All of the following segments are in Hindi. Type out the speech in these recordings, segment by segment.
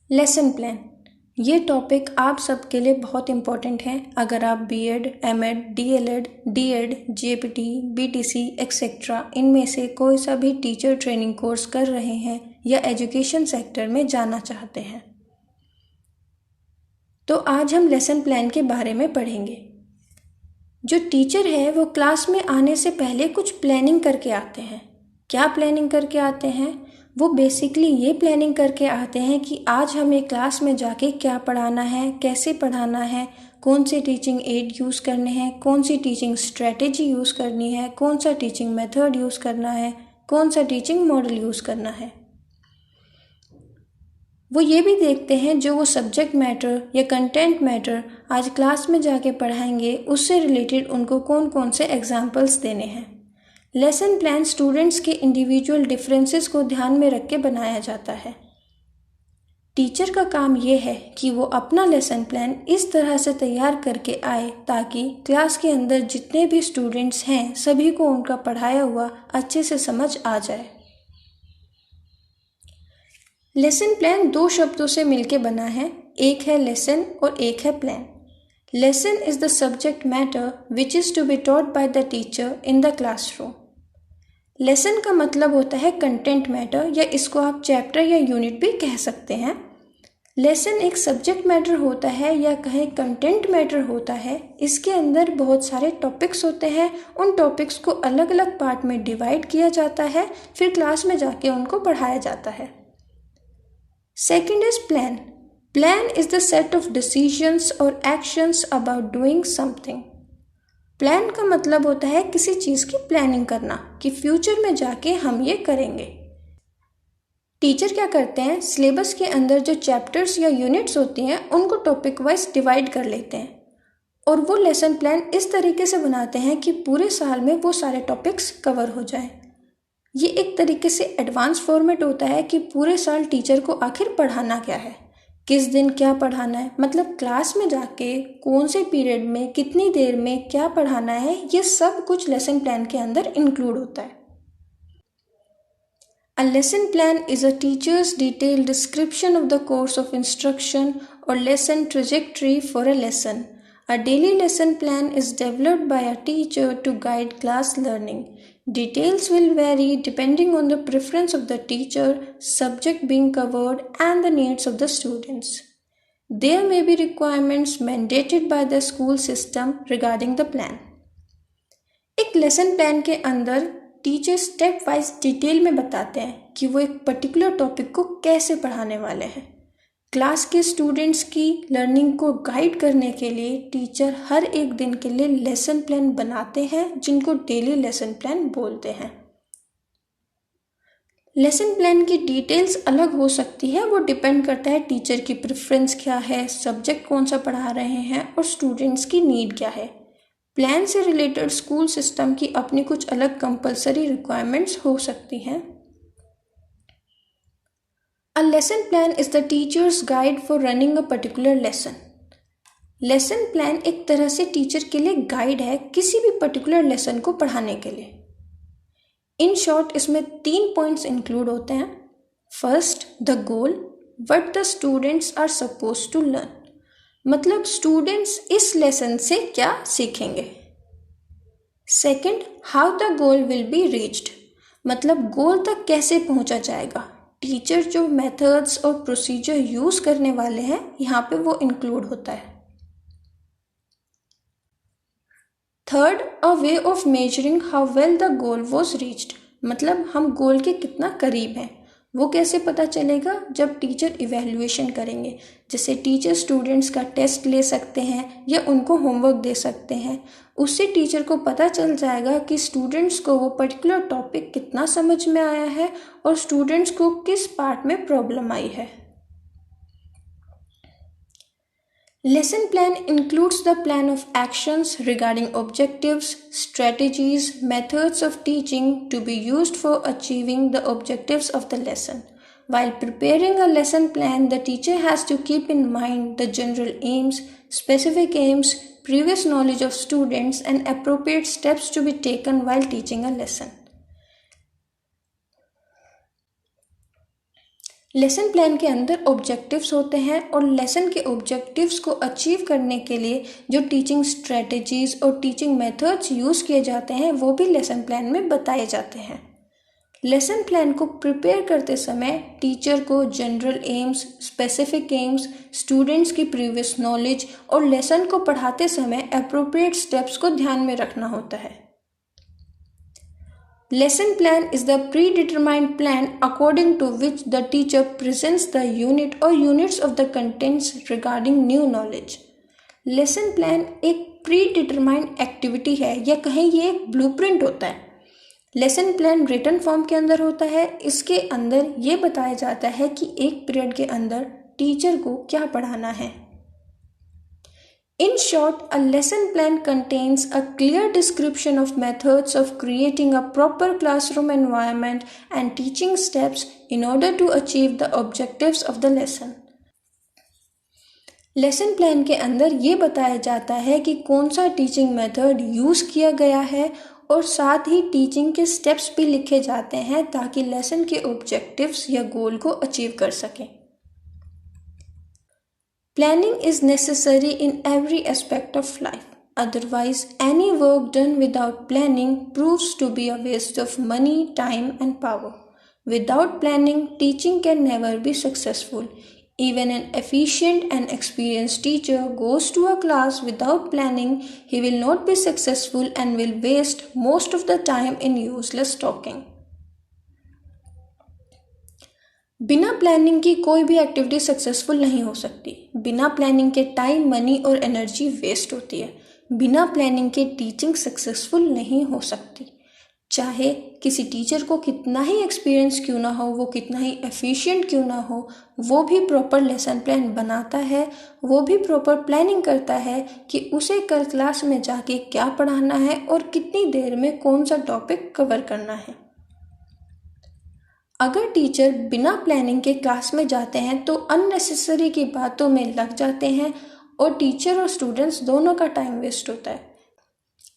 लेसन प्लान, ये टॉपिक आप सबके लिए बहुत इम्पोर्टेंट है। अगर आप BEd, MEd, DElEd, DEd, JPT, BTC etcetera इनमें से कोई सा भी टीचर ट्रेनिंग कोर्स कर रहे हैं या एजुकेशन सेक्टर में जाना चाहते हैं, तो आज हम लेसन प्लान के बारे में पढ़ेंगे। जो टीचर है वो क्लास में आने से पहले कुछ प्लानिंग करके आते हैं। क्या प्लानिंग करके आते हैं? वो बेसिकली ये प्लानिंग करके आते हैं कि आज हमें क्लास में जाके क्या पढ़ाना है, कैसे पढ़ाना है, कौन से टीचिंग एड यूज़ करने हैं, कौन सी टीचिंग स्ट्रेटेजी यूज़ करनी है, कौन सा टीचिंग मेथड यूज़ करना है, कौन सा टीचिंग मॉडल यूज़ करना है। वो ये भी देखते हैं जो वो सब्जेक्ट मैटर या कंटेंट मैटर आज क्लास में जाके पढ़ाएंगे उससे रिलेटेड उनको कौन कौन से एग्जाम्पल्स देने हैं। लेसन प्लान स्टूडेंट्स के इंडिविजुअल डिफरेंसेस को ध्यान में रख के बनाया जाता है। टीचर का काम ये है कि वो अपना लेसन प्लान इस तरह से तैयार करके आए ताकि क्लास के अंदर जितने भी स्टूडेंट्स हैं सभी को उनका पढ़ाया हुआ अच्छे से समझ आ जाए। लेसन प्लान दो शब्दों से मिलकर बना है, एक है लेसन और एक है plan. Lesson is the subject matter which is to be taught by the teacher in the classroom. Lesson का मतलब होता है कंटेंट मैटर, या इसको आप चैप्टर या यूनिट भी कह सकते हैं। लेसन एक सब्जेक्ट मैटर होता है या कहें कंटेंट मैटर होता है। इसके अंदर बहुत सारे टॉपिक्स होते हैं, उन टॉपिक्स को अलग अलग पार्ट में डिवाइड किया जाता है, फिर क्लास में जाके उनको पढ़ाया जाता है। Second is plan. Plan is the set of decisions or actions about doing something. Plan का मतलब होता है किसी चीज़ की प्लानिंग करना कि फ्यूचर में जाके हम ये करेंगे। टीचर क्या करते हैं, सिलेबस के अंदर जो चैप्टर्स या यूनिट्स होती हैं उनको टॉपिक वाइज डिवाइड कर लेते हैं और वो लेसन प्लान इस तरीके से बनाते हैं कि पूरे साल में वो सारे टॉपिक्स कवर हो जाएं। ये एक तरीके से एडवांस फॉर्मेट होता है कि पूरे साल टीचर को आखिर पढ़ाना क्या है, किस दिन क्या पढ़ाना है, मतलब क्लास में जाके कौन से पीरियड में कितनी देर में क्या पढ़ाना है, ये सब कुछ लेसन प्लान के अंदर इंक्लूड होता है। A lesson plan is a teacher's detailed description of the course of instruction or lesson trajectory for a lesson. A daily lesson plan is developed by a teacher to guide class learning. Details will vary depending on the preference of the teacher, subject being covered, and the needs of the students. There may be requirements mandated by the school system regarding the plan. एक लेसन प्लान के अंदर टीचर स्टेप वाइज डिटेल में बताते हैं कि वो एक पर्टिकुलर टॉपिक को कैसे पढ़ाने वाले हैं। क्लास के स्टूडेंट्स की लर्निंग को गाइड करने के लिए टीचर हर एक दिन के लिए लेसन प्लान बनाते हैं, जिनको डेली लेसन प्लान बोलते हैं। लेसन प्लान की डिटेल्स अलग हो सकती है, वो डिपेंड करता है टीचर की प्रेफरेंस क्या है, सब्जेक्ट कौन सा पढ़ा रहे हैं और स्टूडेंट्स की नीड क्या है। प्लान से रिलेटेड स्कूल सिस्टम की अपनी कुछ अलग कंपलसरी रिक्वायरमेंट्स हो सकती हैं। A lesson plan is the teacher's guide for running a particular lesson. Lesson plan एक तरह से टीचर के लिए गाइड है किसी भी पर्टिकुलर लेसन को पढ़ाने के लिए। इन शॉर्ट इसमें 3 पॉइंट्स इंक्लूड होते हैं। First, the goal, what the students are suppose to learn, मतलब स्टूडेंट्स इस लेसन से क्या सीखेंगे। Second, how the goal will be reached, मतलब गोल तक कैसे पहुंचा जाएगा। टीचर जो मेथड्स और प्रोसीजर यूज करने वाले हैं यहाँ पे वो इंक्लूड होता है। Third, a way of measuring how well the goal was reached, मतलब हम गोल के कितना करीब हैं वो कैसे पता चलेगा, जब टीचर इवैल्यूएशन करेंगे। जैसे टीचर स्टूडेंट्स का टेस्ट ले सकते हैं या उनको होमवर्क दे सकते हैं, उससे टीचर को पता चल जाएगा कि स्टूडेंट्स को वो पर्टिकुलर टॉपिक कितना समझ में आया है और स्टूडेंट्स को किस पार्ट में प्रॉब्लम आई है। Lesson plan includes the plan of actions regarding objectives, strategies, methods of teaching to be used for achieving the objectives of the lesson. While preparing a lesson plan, the teacher has to keep in mind the general aims, specific aims, previous knowledge of students, and appropriate steps to be taken while teaching a lesson. Lesson plan के अंदर ऑब्जेक्टिव्स होते हैं और लेसन के ऑब्जेक्टिव्स को अचीव करने के लिए जो टीचिंग स्ट्रेटजीज और टीचिंग मेथड्स यूज़ किए जाते हैं वो भी लेसन प्लान में बताए जाते हैं। लेसन प्लान को प्रिपेयर करते समय टीचर को general AIIMS, specific AIIMS, students की प्रीवियस नॉलेज और लेसन को पढ़ाते समय एप्रोप्रिएट स्टेप्स को ध्यान में रखना होता है। Lesson plan is the predetermined plan according to which the teacher presents the unit or units of the contents regarding new knowledge. Lesson plan एक predetermined activity है या कहें ये एक blueprint होता है। लेसन प्लान रिटन फॉर्म के अंदर होता है। इसके अंदर ये बताया जाता है कि एक पीरियड के अंदर टीचर को क्या पढ़ाना है। In short, a lesson plan contains a clear description of methods of creating a proper classroom environment and teaching steps in order to achieve the objectives of the lesson. Lesson plan के अंदर ये बताया जाता है कि कौन सा टीचिंग मेथड यूज़ किया गया है और साथ ही टीचिंग के स्टेप्स भी लिखे जाते हैं ताकि लेसन के ऑब्जेक्टिव्स या गोल को अचीव कर सकें। Planning is necessary in every aspect of life. Otherwise, any work done without planning proves to be a waste of money, time, and power. Without planning, teaching can never be successful. Even an efficient and experienced teacher goes to a class without planning, he will not be successful and will waste most of the time in useless talking. बिना प्लानिंग की कोई भी एक्टिविटी सक्सेसफुल नहीं हो सकती। बिना प्लानिंग के टाइम, मनी और एनर्जी वेस्ट होती है। बिना प्लानिंग के टीचिंग सक्सेसफुल नहीं हो सकती। चाहे किसी टीचर को कितना ही एक्सपीरियंस क्यों ना हो, वो कितना ही एफिशिएंट क्यों ना हो, वो भी प्रॉपर लेसन प्लान बनाता है, वो भी प्रॉपर प्लानिंग करता है कि उसे कल क्लास में जाके क्या पढ़ाना है और कितनी देर में कौन सा टॉपिक कवर करना है। अगर टीचर बिना प्लानिंग के क्लास में जाते हैं तो अननेसेसरी की बातों में लग जाते हैं और टीचर और स्टूडेंट्स दोनों का टाइम वेस्ट होता है।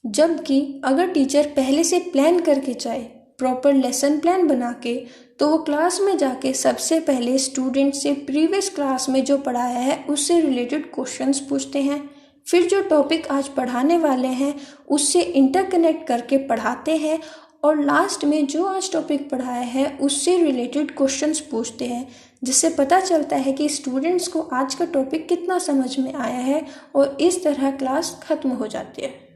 जबकि अगर टीचर पहले से प्लान करके जाए, प्रॉपर लेसन प्लान बना के, तो वो क्लास में जाके सबसे पहले स्टूडेंट से प्रीवियस क्लास में जो पढ़ाया है उससे रिलेटेड क्वेश्चंस पूछते हैं। फिर जो टॉपिक आज पढ़ाने वाले हैं उससे इंटरकनेक्ट करके पढ़ाते हैं और लास्ट में जो आज टॉपिक पढ़ाया है उससे रिलेटेड क्वेश्चंस पूछते हैं, जिससे पता चलता है कि स्टूडेंट्स को आज का टॉपिक कितना समझ में आया है और इस तरह क्लास खत्म हो जाती है।